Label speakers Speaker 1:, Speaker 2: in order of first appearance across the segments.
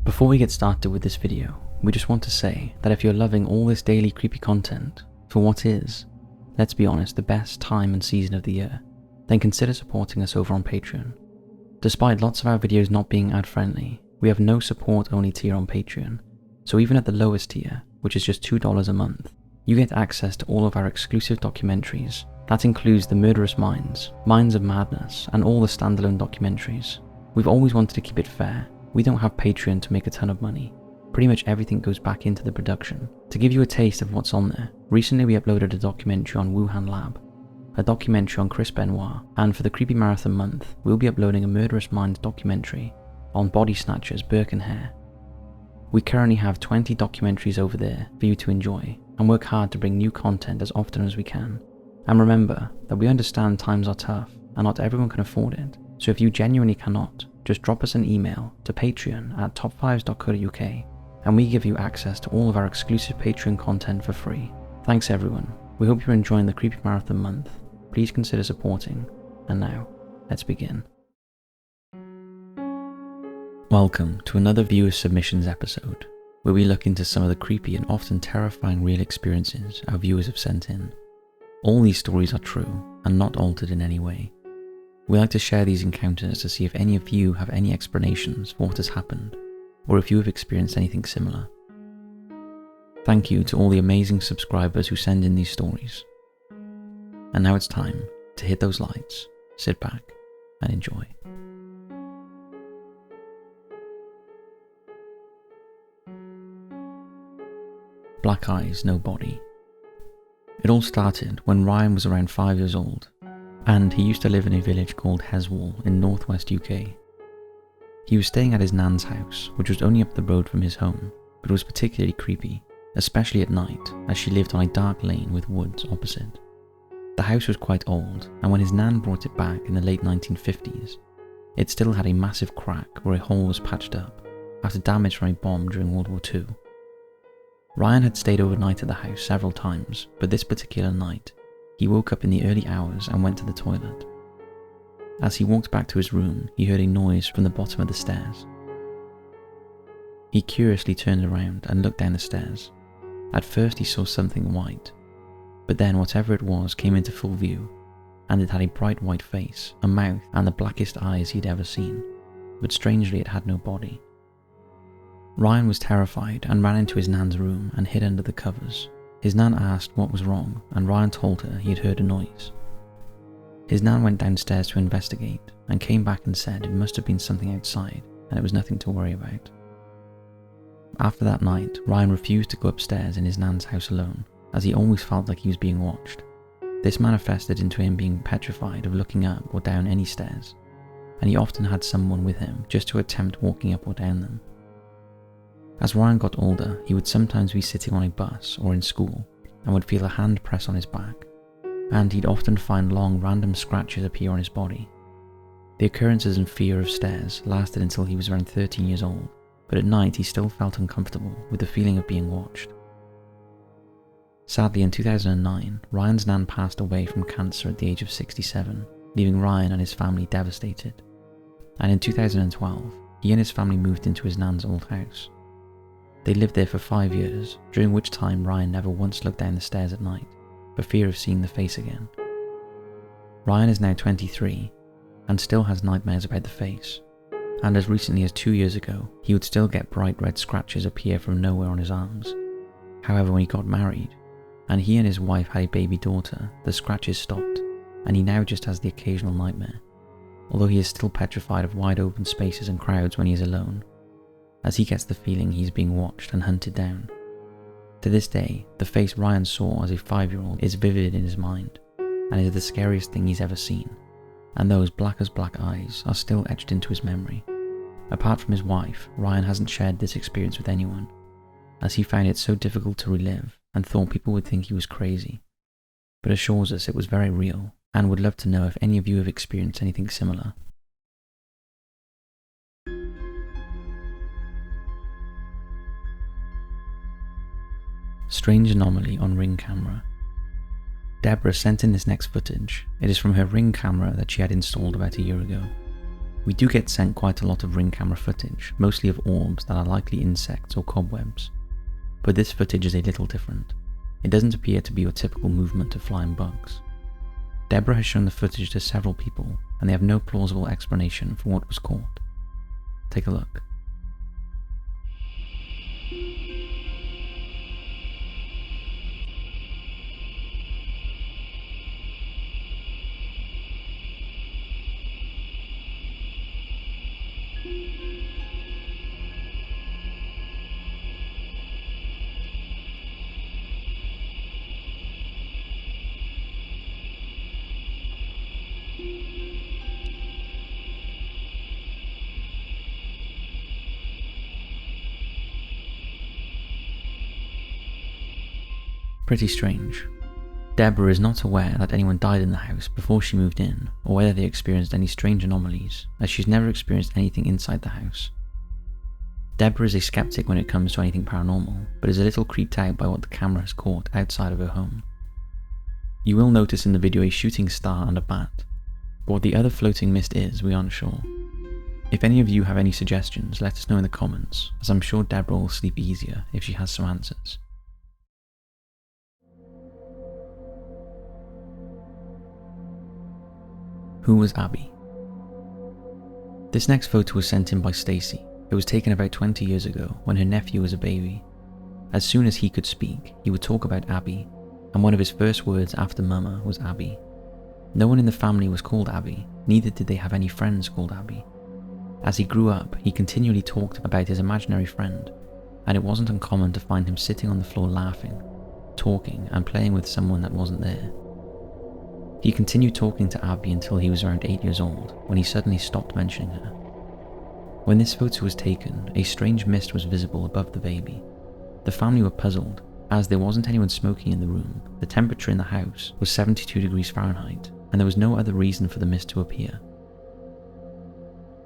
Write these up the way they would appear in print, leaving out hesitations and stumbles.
Speaker 1: Before we get started with this video, we just want to say that if you're loving all this daily creepy content for what is, let's be honest, the best time and season of the year, then consider supporting us over on Patreon. Despite lots of our videos not being ad friendly, we have no support only tier on Patreon, so even at the lowest tier, which is just $2 a month, you get access to all of our exclusive documentaries. That includes The Murderous Minds, Minds of Madness, and all the standalone documentaries. We've always wanted to keep it fair. We don't have Patreon to make a ton of money. Pretty much everything goes back into the production. To give you a taste of what's on there, recently we uploaded a documentary on Wuhan Lab, a documentary on Chris Benoit, and for the Creepy Marathon month, we'll be uploading a Murderous Minds documentary on body snatchers Burke and Hare. We currently have 20 documentaries over there for you to enjoy, and work hard to bring new content as often as we can. And remember that we understand times are tough, and not everyone can afford it, so if you genuinely cannot, just drop us an email to patreon@top5s.co.uk and we give you access to all of our exclusive Patreon content for free. Thanks everyone. We hope you're enjoying the Creepy Marathon month. Please consider supporting. And now, let's begin. Welcome to another viewer submissions episode, where we look into some of the creepy and often terrifying real experiences our viewers have sent in. All these stories are true and not altered in any way. We like to share these encounters to see if any of you have any explanations for what has happened, or if you have experienced anything similar. Thank you to all the amazing subscribers who send in these stories. And now it's time to hit those lights, sit back, and enjoy. Black Eyes, No Body. It all started when Ryan was around 5 years old, and he used to live in a village called Heswall in northwest UK. He was staying at his nan's house, which was only up the road from his home, but was particularly creepy, especially at night, as she lived on a dark lane with woods opposite. The house was quite old, and when his nan brought it back in the late 1950s, it still had a massive crack where a hole was patched up after damage from a bomb during World War II. Ryan had stayed overnight at the house several times, but this particular night, he woke up in the early hours and went to the toilet. As he walked back to his room, he heard a noise from the bottom of the stairs. He curiously turned around and looked down the stairs. At first he saw something white, but then whatever it was came into full view, and it had a bright white face, a mouth, and the blackest eyes he'd ever seen, but strangely it had no body. Ryan was terrified and ran into his nan's room and hid under the covers. His nan asked what was wrong, and Ryan told her he had heard a noise. His nan went downstairs to investigate and came back and said it must have been something outside and it was nothing to worry about. After that night, Ryan refused to go upstairs in his nan's house alone, as he always felt like he was being watched. This manifested into him being petrified of looking up or down any stairs, and he often had someone with him just to attempt walking up or down them. As Ryan got older, he would sometimes be sitting on a bus or in school and would feel a hand press on his back, and he'd often find long random scratches appear on his body. The occurrences and fear of stairs lasted until he was around 13 years old, but at night he still felt uncomfortable with the feeling of being watched. Sadly, in 2009, Ryan's nan passed away from cancer at the age of 67, leaving Ryan and his family devastated. And in 2012, he and his family moved into his nan's old house. They lived there for 5 years, during which time Ryan never once looked down the stairs at night, for fear of seeing the face again. Ryan is now 23, and still has nightmares about the face, and as recently as 2 years ago, he would still get bright red scratches appear from nowhere on his arms. However, when he got married, and he and his wife had a baby daughter, the scratches stopped, and he now just has the occasional nightmare, although he is still petrified of wide open spaces and crowds when he is alone, as he gets the feeling he's being watched and hunted down. To this day, the face Ryan saw as a 5-year-old is vivid in his mind, and is the scariest thing he's ever seen, and those black as black eyes are still etched into his memory. Apart from his wife, Ryan hasn't shared this experience with anyone, as he found it so difficult to relive and thought people would think he was crazy, but assures us it was very real, and would love to know if any of you have experienced anything similar. Strange anomaly on Ring camera. Deborah sent in this next footage. It is from her Ring camera that she had installed about a year ago. We do get sent quite a lot of ring camera footage, mostly of orbs that are likely insects or cobwebs, but this footage is a little different. It doesn't appear to be your typical movement of flying bugs. Deborah has shown the footage to several people, and they have no plausible explanation for what was caught. Take a look. Pretty strange. Deborah is not aware that anyone died in the house before she moved in, or whether they experienced any strange anomalies, as she's never experienced anything inside the house. Deborah is a skeptic when it comes to anything paranormal, but is a little creeped out by what the camera has caught outside of her home. You will notice in the video a shooting star and a bat, but what the other floating mist is, we aren't sure. If any of you have any suggestions, let us know in the comments, as I'm sure Deborah will sleep easier if she has some answers. Who was Abby? This next photo was sent in by Stacy. It was taken about 20 years ago when her nephew was a baby. As soon as he could speak, he would talk about Abby, and one of his first words after Mama was Abby. No one in the family was called Abby, neither did they have any friends called Abby. As he grew up, he continually talked about his imaginary friend, and it wasn't uncommon to find him sitting on the floor laughing, talking, and playing with someone that wasn't there. He continued talking to Abby until he was around 8 years old, when he suddenly stopped mentioning her. When this photo was taken, a strange mist was visible above the baby. The family were puzzled, as there wasn't anyone smoking in the room. The temperature in the house was 72 degrees Fahrenheit, and there was no other reason for the mist to appear.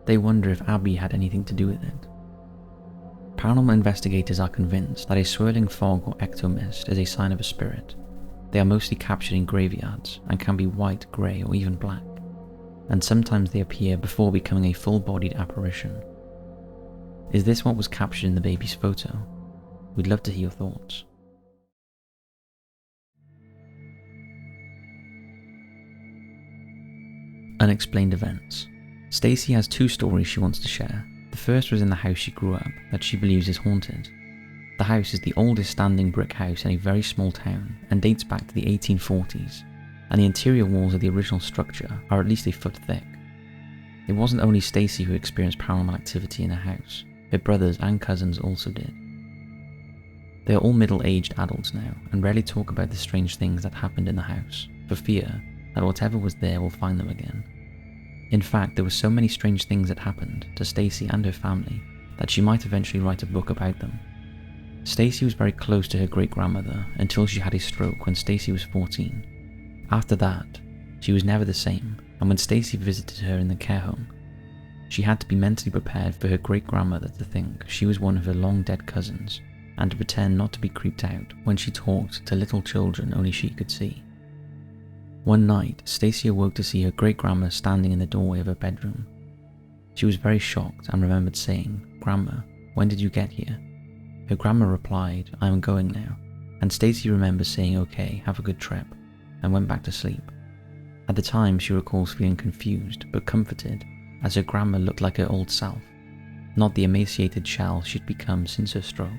Speaker 1: They wonder if Abby had anything to do with it. Paranormal investigators are convinced that a swirling fog or ectomist is a sign of a spirit. They are mostly captured in graveyards and can be white, grey, or even black, and sometimes they appear before becoming a full-bodied apparition. Is this what was captured in the baby's photo? We'd love to hear your thoughts. Unexplained Events. Stacy has 2 stories she wants to share. The first was in the house she grew up, that she believes is haunted. The house is the oldest standing brick house in a very small town and dates back to the 1840s, and the interior walls of the original structure are at least a foot thick. It wasn't only Stacy who experienced paranormal activity in her house, her brothers and cousins also did. They are all middle-aged adults now and rarely talk about the strange things that happened in the house, for fear that whatever was there will find them again. In fact, there were so many strange things that happened to Stacy and her family that she might eventually write a book about them. Stacy was very close to her great-grandmother until she had a stroke when Stacy was 14. After that, she was never the same, and when Stacy visited her in the care home, she had to be mentally prepared for her great-grandmother to think she was one of her long-dead cousins, and to pretend not to be creeped out when she talked to little children only she could see. One night, Stacy awoke to see her great-grandma standing in the doorway of her bedroom. She was very shocked and remembered saying, "Grandma, when did you get here?" Her grandma replied, "I am going now," and Stacy remembers saying, "Okay, have a good trip," and went back to sleep. At the time, she recalls feeling confused but comforted, as her grandma looked like her old self, not the emaciated shell she'd become since her stroke.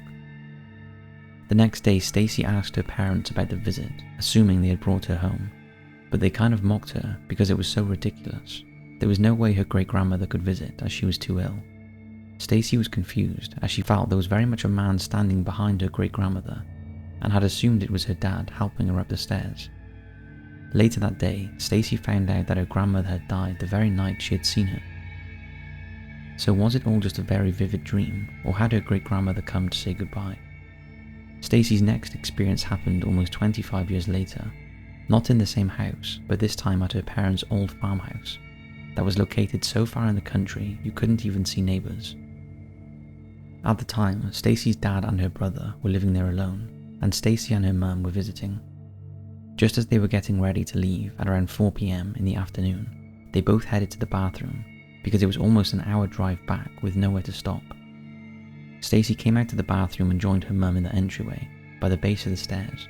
Speaker 1: The next day, Stacy asked her parents about the visit, assuming they had brought her home, but they kind of mocked her because it was so ridiculous. There was no way her great-grandmother could visit as she was too ill. Stacy was confused as she felt there was very much a man standing behind her great-grandmother and had assumed it was her dad helping her up the stairs. Later that day, Stacy found out that her grandmother had died the very night she had seen her. So was it all just a very vivid dream, or had her great-grandmother come to say goodbye? Stacy's next experience happened almost 25 years later, not in the same house, but this time at her parents' old farmhouse that was located so far in the country you couldn't even see neighbours. At the time, Stacy's dad and her brother were living there alone, and Stacy and her mum were visiting. Just as they were getting ready to leave at around 4 p.m. in the afternoon, they both headed to the bathroom, because it was almost an hour drive back with nowhere to stop. Stacy came out to the bathroom and joined her mum in the entryway by the base of the stairs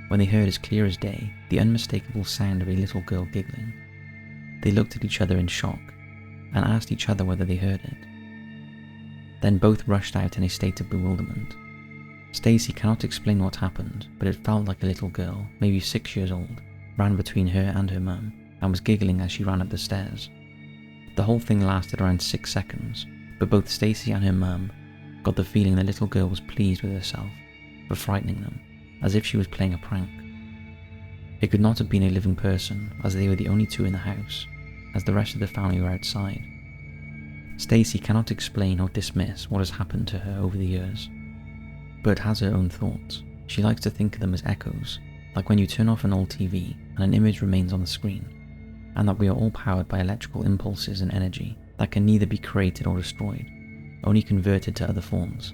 Speaker 1: when they heard as clear as day the unmistakable sound of a little girl giggling. They looked at each other in shock and asked each other whether they heard it. Then both rushed out in a state of bewilderment. Stacy cannot explain what happened, but it felt like a little girl, maybe 6 years old, ran between her and her mum and was giggling as she ran up the stairs. The whole thing lasted around 6 seconds, but both Stacy and her mum got the feeling the little girl was pleased with herself for frightening them, as if she was playing a prank. It could not have been a living person, as they were the only two in the house, as the rest of the family were outside. Stacy cannot explain or dismiss what has happened to her over the years, but has her own thoughts. She likes to think of them as echoes, like when you turn off an old TV and an image remains on the screen, and that we are all powered by electrical impulses and energy that can neither be created or destroyed, only converted to other forms.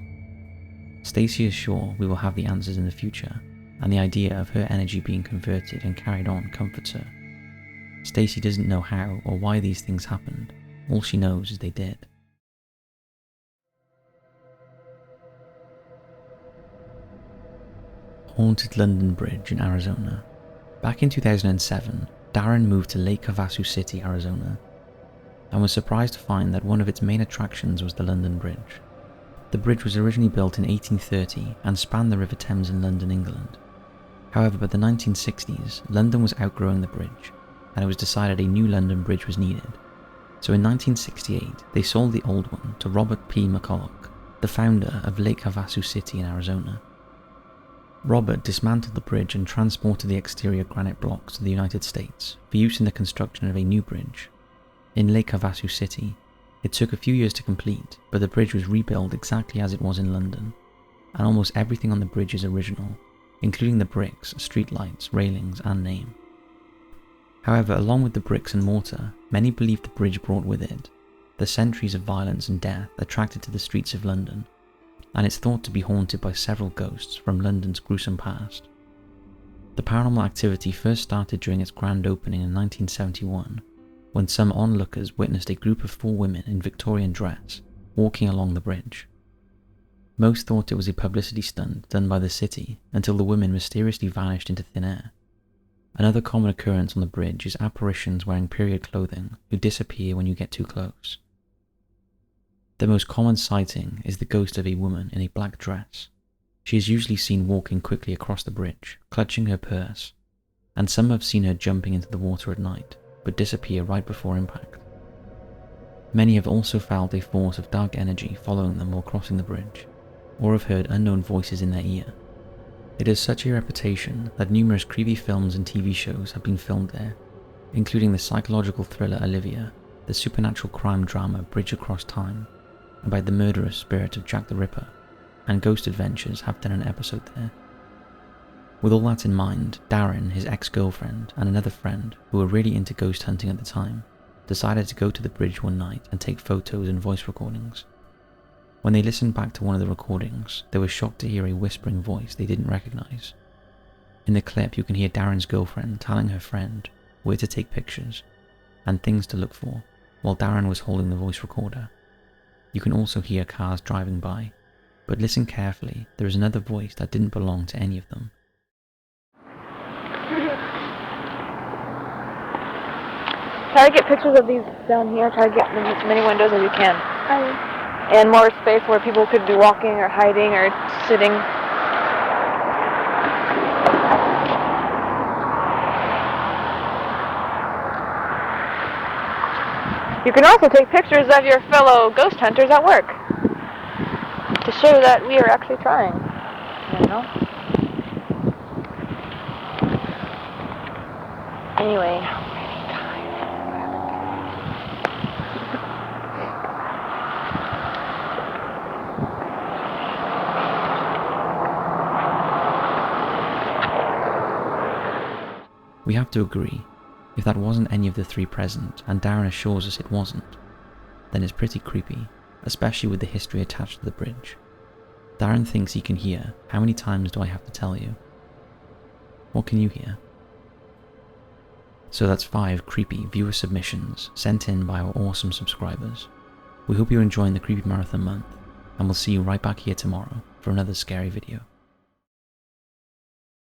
Speaker 1: Stacy is sure we will have the answers in the future, and the idea of her energy being converted and carried on comforts her. Stacy doesn't know how or why these things happened. All she knows is they did. Haunted London Bridge in Arizona. Back in 2007, Darren moved to Lake Havasu City, Arizona, and was surprised to find that one of its main attractions was the London Bridge. The bridge was originally built in 1830 and spanned the River Thames in London, England. However, by the 1960s, London was outgrowing the bridge, and it was decided a new London Bridge was needed. So in 1968, they sold the old one to Robert P. McCulloch, the founder of Lake Havasu City in Arizona. Robert dismantled the bridge and transported the exterior granite blocks to the United States for use in the construction of a new bridge. In Lake Havasu City, it took a few years to complete, but the bridge was rebuilt exactly as it was in London, and almost everything on the bridge is original, including the bricks, streetlights, railings, and name. However, along with the bricks and mortar, many believe the bridge brought with it the centuries of violence and death attracted to the streets of London, and it's thought to be haunted by several ghosts from London's gruesome past. The paranormal activity first started during its grand opening in 1971, when some onlookers witnessed a group of 4 women in Victorian dress walking along the bridge. Most thought it was a publicity stunt done by the city until the women mysteriously vanished into thin air. Another common occurrence on the bridge is apparitions wearing period clothing who disappear when you get too close. The most common sighting is the ghost of a woman in a black dress. She is usually seen walking quickly across the bridge, clutching her purse, and some have seen her jumping into the water at night, but disappear right before impact. Many have also felt a force of dark energy following them while crossing the bridge, or have heard unknown voices in their ear. It has such a reputation that numerous creepy films and TV shows have been filmed there, including the psychological thriller Olivia, the supernatural crime drama Bridge Across Time, about the murderous spirit of Jack the Ripper, and Ghost Adventures have done an episode there. With all that in mind, Darren, his ex-girlfriend, and another friend, who were really into ghost hunting at the time, decided to go to the bridge one night and take photos and voice recordings. When they listened back to one of the recordings, they were shocked to hear a whispering voice they didn't recognize. In the clip, you can hear Darren's girlfriend telling her friend where to take pictures and things to look for, while Darren was holding the voice recorder. You can also hear cars driving by, but listen carefully, there is another voice that didn't belong to any of them.
Speaker 2: Try to get pictures of these down here. Try to get as many windows as you can. And more space where people could be walking or hiding or sitting. You can also take pictures of your fellow ghost hunters at work to show that we are actually trying, you know? Anyway,
Speaker 1: We have to agree, if that wasn't any of the 3 present, and Darren assures us it wasn't, then it's pretty creepy, especially with the history attached to the bridge. Darren thinks he can hear, how many times do I have to tell you? What can you hear? So that's 5 creepy viewer submissions sent in by our awesome subscribers. We hope you're enjoying the Creepy Marathon month, and we'll see you right back here tomorrow for another scary video.